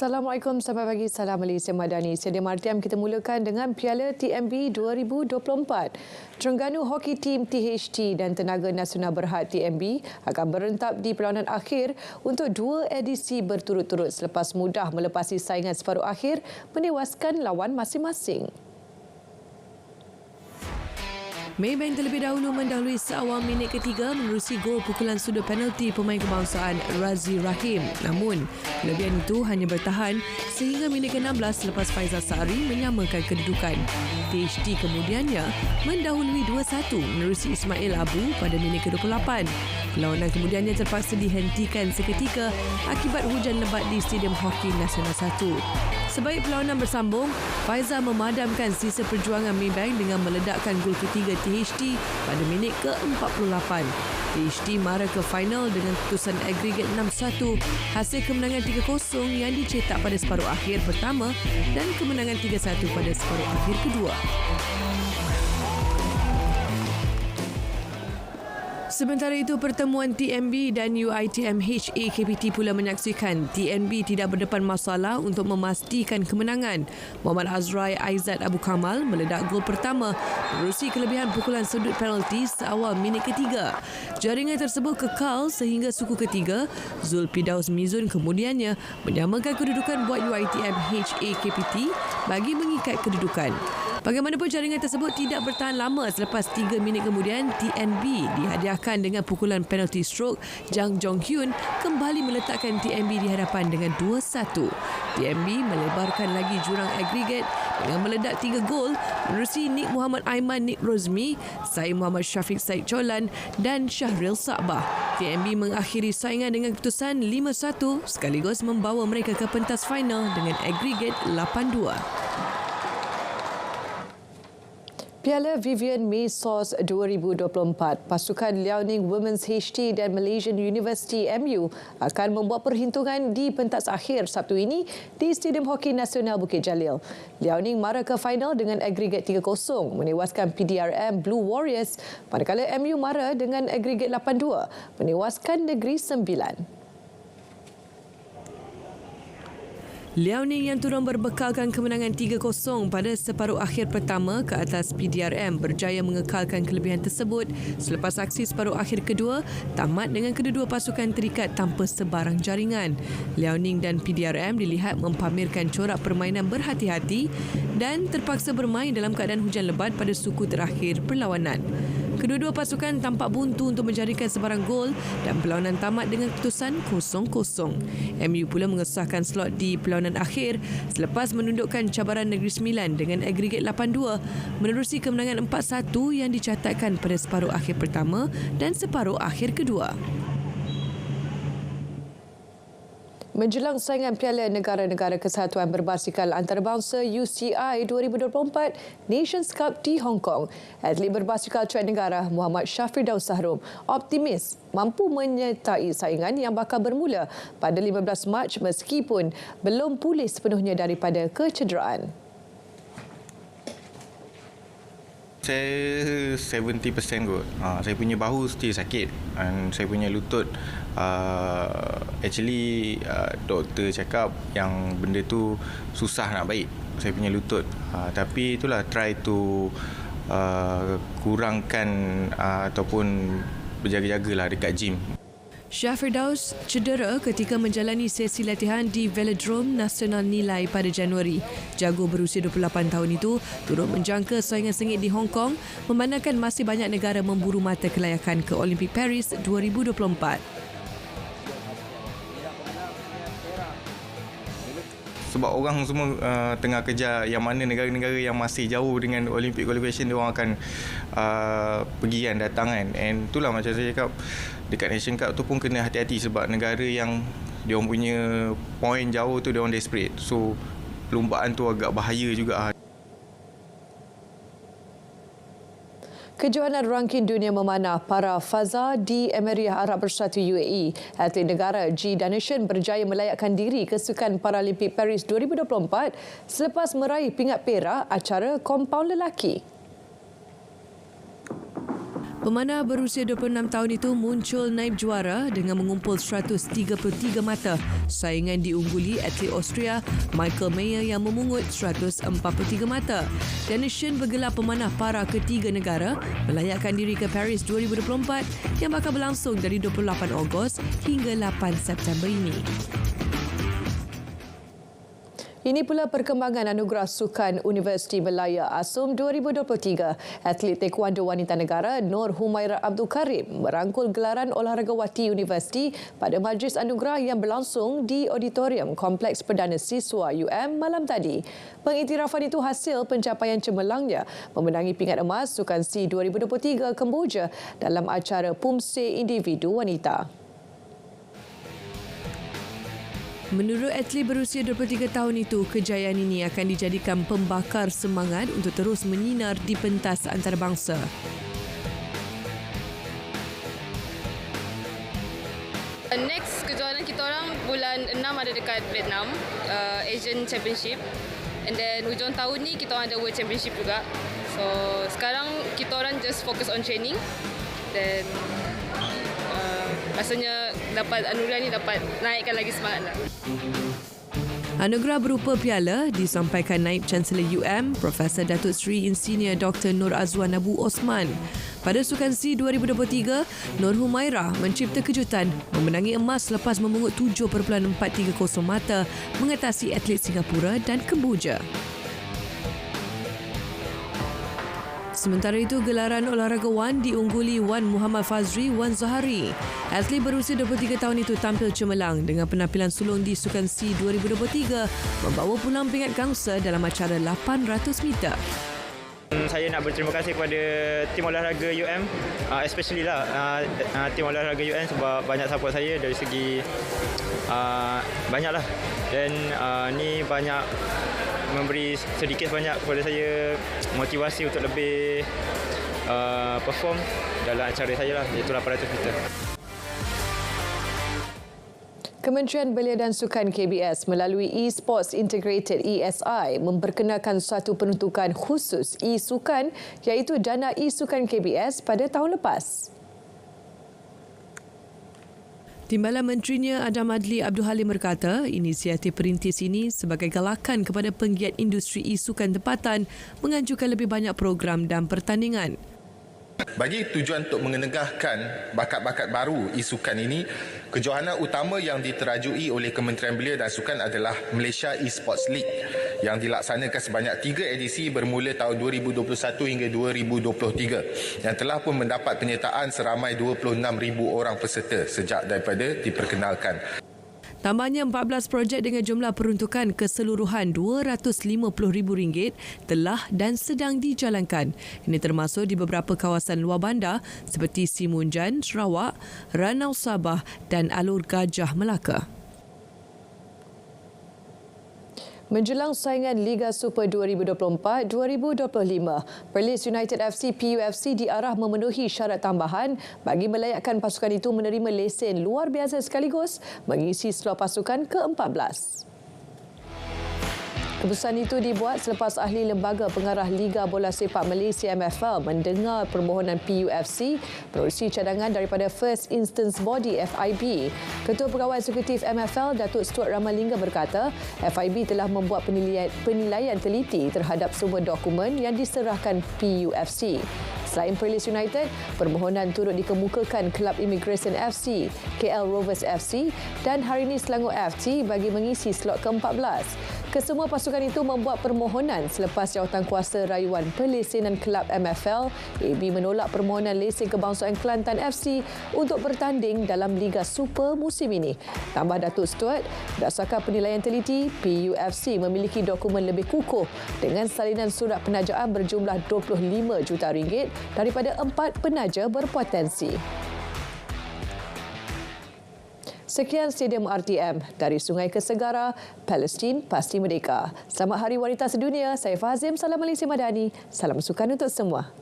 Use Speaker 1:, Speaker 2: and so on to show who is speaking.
Speaker 1: Assalamualaikum, selamat pagi. Salam Malaysia Madani. Sedia Martiam, kita mulakan dengan Piala TMB 2024. Terengganu Hoki Team THT dan Tenaga Nasional Berhad TMB akan berentap di perlawanan akhir untuk dua edisi berturut-turut selepas mudah melepasi saingan separuh akhir menewaskan lawan masing-masing. Maybank terlebih dahulu mendahului seawal minit ketiga menerusi gol pukulan sudut penalti pemain kebangsaan Razi Rahim. Namun, kelebihan itu hanya bertahan sehingga minit ke-16 selepas Faizal Sa'ari menyamakan kedudukan. THT kemudiannya mendahului 2-1 menerusi Ismail Abu pada minit ke-28. Perlawanan kemudiannya terpaksa dihentikan seketika akibat hujan lebat di Stadium Hoki Nasional 1. Sebaik perlawanan bersambung, Faizal memadamkan sisa perjuangan Maybank dengan meledakkan gol ketiga THT pada minit ke-48. THT mara ke final dengan putusan agregat 6-1, hasil kemenangan 3-0 yang dicetak pada separuh akhir pertama dan kemenangan 3-1 pada separuh akhir kedua. Sementara itu, pertemuan TMB dan UiTM HAKPT pula menyaksikan TMB tidak berdepan masalah untuk memastikan kemenangan. Muhammad Azrai Aizat Abu Kamal meledak gol pertama menerusi kelebihan pukulan sudut penalti seawal minit ketiga. Jaringan tersebut kekal sehingga suku ketiga. Zulfidaus Mizun kemudiannya menyamakan kedudukan buat UiTM HAKPT bagi mengikat kedudukan. Bagaimanapun, jaringan tersebut tidak bertahan lama selepas 3 minit kemudian TNB dihadiahkan dengan pukulan penalti stroke. Jang Jong Hyun kembali meletakkan TNB di hadapan dengan 2-1. TNB melebarkan lagi jurang agregat dengan meledak 3 gol menerusi Nik Muhammad Aiman Nik Rozmi, Said Muhammad Syafiq Said Cholan dan Syahril Sabah. TNB mengakhiri saingan dengan keputusan 5-1 sekaligus membawa mereka ke pentas final dengan agregat 8-2. Piala Vivian Maysos 2024, pasukan Liaoning Women's HT dan Malaysian University MU akan membuat perhitungan di pentas akhir Sabtu ini di Stadium Hoki Nasional Bukit Jalil. Liaoning mara ke final dengan agregat 3-0 menewaskan PDRM Blue Warriors, manakala MU mara dengan agregat 8-2 menewaskan Negeri Sembilan. Liaoning yang turun berbekalkan kemenangan 3-0 pada separuh akhir pertama ke atas PDRM berjaya mengekalkan kelebihan tersebut selepas aksi separuh akhir kedua tamat dengan kedua-dua pasukan terikat tanpa sebarang jaringan. Liaoning dan PDRM dilihat mempamerkan corak permainan berhati-hati dan terpaksa bermain dalam keadaan hujan lebat pada suku terakhir perlawanan. Kedua-dua pasukan tampak buntu untuk menjaringkan sebarang gol dan perlawanan tamat dengan keputusan 0-0. MU pula mengesahkan slot di perlawanan akhir selepas menundukkan cabaran Negeri Sembilan dengan agregat 8-2 menerusi kemenangan 4-1 yang dicatatkan pada separuh akhir pertama dan separuh akhir kedua. Menjelang saingan Piala Negara-Negara Kesatuan Berbasikal Antarabangsa UCI 2024 Nations Cup di Hong Kong, atlet berbasikal track negara Muhammad Shafridaus Sahrom optimis mampu menyertai saingan yang bakal bermula pada 15 Mac meskipun belum pulih sepenuhnya daripada kecederaan.
Speaker 2: Saya 70% kot. Saya punya bahu still sakit dan saya punya lutut doktor cakap yang benda tu susah nak baik, saya punya lutut. Tapi itulah try to kurangkan ataupun berjaga-jagalah dekat gym.
Speaker 1: Shafridaus cedera ketika menjalani sesi latihan di Velodrome Nasional Nilai pada Januari. Jago berusia 28 tahun itu turut menjangka saingan sengit di Hong Kong memandangkan masih banyak negara memburu mata kelayakan ke Olimpik Paris 2024.
Speaker 2: Sebab orang semua tengah kejar yang mana negara-negara yang masih jauh dengan Olympic qualification, dia orang akan pergi kan, datang kan. And itulah macam saya cakap, dekat Nation Cup tu pun kena hati-hati sebab negara yang dia orang punya point jauh tu dia orang desperate. So perlumbaan tu agak bahaya juga. Kejohanan rangking dunia memanah para faza di Emirat Arab Bersatu UAE. Atlet negara G. Danesh berjaya melayakkan diri ke Sukan Paralimpik Paris 2024 selepas meraih pingat perak acara kompaun lelaki.
Speaker 1: Pemanah berusia 26 tahun itu muncul naib juara dengan mengumpul 133 mata. Saingan diungguli atlet Austria Michael Mayer yang memungut 143 mata. Dennis Shin bergelar pemanah para ketiga negara melayakkan diri ke Paris 2024 yang bakal berlangsung dari 28 Ogos hingga 8 September ini. Ini pula perkembangan anugerah sukan Universiti Melaya ASUM 2023. Atlet taekwondo wanita negara Nur Humaira Abdul Karim merangkul gelaran olahragawati universiti pada majlis anugerah yang berlangsung di Auditorium Kompleks Perdana Siswa UM malam tadi. Pengiktirafan itu hasil pencapaian cemerlangnya memenangi pingat emas Sukan SEA 2023 Kemboja dalam acara Pumse Individu Wanita. Menurut atlet berusia 23 tahun itu, kejayaan ini akan dijadikan pembakar semangat untuk terus menyinar di pentas antarabangsa.
Speaker 3: Next kejuaraan kita orang bulan 6 ada dekat Vietnam, Asian Championship. And then hujung tahun ni kita orang ada World Championship juga. So sekarang kita orang just focus on training. Then rasanya dapat anugerah ni dapat naikkan lagi semangat lah.
Speaker 1: Anugerah berupa piala disampaikan Naib Chancellor UM, Profesor Datuk Seri Insinyur Dr. Nur Azwan Abu Osman. Pada Sukan SEA 2023, Nur Humaira mencipta kejutan memenangi emas selepas memungut 7.430 mata mengatasi atlet Singapura dan Kemboja. Sementara itu, gelaran olahraga Wan diungguli Wan Muhammad Fazri Wan Zahari. Atlet berusia 23 tahun itu tampil cemerlang dengan penampilan sulung di Sukan SEA 2023 membawa pulang pingat gangsa dalam acara 800 meter.
Speaker 4: Saya nak berterima kasih kepada tim olahraga UM, especially tim olahraga UM sebab banyak support saya dari segi banyaklah, dan ni banyak memberi sedikit banyak kepada saya motivasi untuk lebih perform dalam acara saya lah, iaitu 800 meter.
Speaker 1: Kementerian Belia dan Sukan KBS melalui eSports Integrated ESI memperkenalkan suatu peruntukan khusus e-sukan iaitu Dana e-sukan KBS pada tahun lepas. Timbalan Menterinya Adam Adli Abdul Halim berkata, inisiatif perintis ini sebagai galakan kepada penggiat industri e-sukan tempatan menganjurkan lebih banyak program dan pertandingan.
Speaker 5: Bagi tujuan untuk mengenegahkan bakat-bakat baru e-sukan ini, kejohanan utama yang diterajui oleh Kementerian Belia dan Sukan adalah Malaysia eSports League yang dilaksanakan sebanyak 3 edisi bermula tahun 2021 hingga 2023 yang telah pun mendapat penyertaan seramai 26,000 orang peserta sejak daripada diperkenalkan.
Speaker 1: Tambahnya 14 projek dengan jumlah peruntukan keseluruhan RM250,000 telah dan sedang dijalankan. Ini termasuk di beberapa kawasan luar bandar seperti Simunjan, Sarawak, Ranau Sabah dan Alur Gajah Melaka. Menjelang saingan Liga Super 2024-2025, Perlis United FC PUFC diarah memenuhi syarat tambahan bagi melayakkan pasukan itu menerima lesen luar biasa sekaligus mengisi slot pasukan ke-14. Keputusan itu dibuat selepas ahli Lembaga Pengarah Liga Bola Sepak Malaysia MFL mendengar permohonan PUFC menerusi cadangan daripada First Instance Body FIB. Ketua Pegawai Eksekutif MFL Datuk Stuart Ramalingga berkata, FIB telah membuat penilaian teliti terhadap semua dokumen yang diserahkan PUFC. Selain Perlis United, permohonan turut dikemukakan Kelab Immigration FC, KL Rovers FC dan Harini Selangor FC bagi mengisi slot ke-14. Kesemua pasukan itu membuat permohonan selepas Jawatankuasa Rayuan Pelesenan Kelab MFL, AB menolak permohonan lesen Kebangsaan Kelantan FC untuk bertanding dalam Liga Super musim ini. Tambah Datuk Stuart, berdasarkan penilaian teliti, PUFC memiliki dokumen lebih kukuh dengan salinan surat penajaan berjumlah RM25 juta daripada 4 penaja berpotensi. Sekian Stadium RTM dari Sungai ke Segara, Palestin pasti merdeka. Selamat Hari Wanita Sedunia. Saya Fazim, salam Malaysia Madani. Salam sukan untuk semua.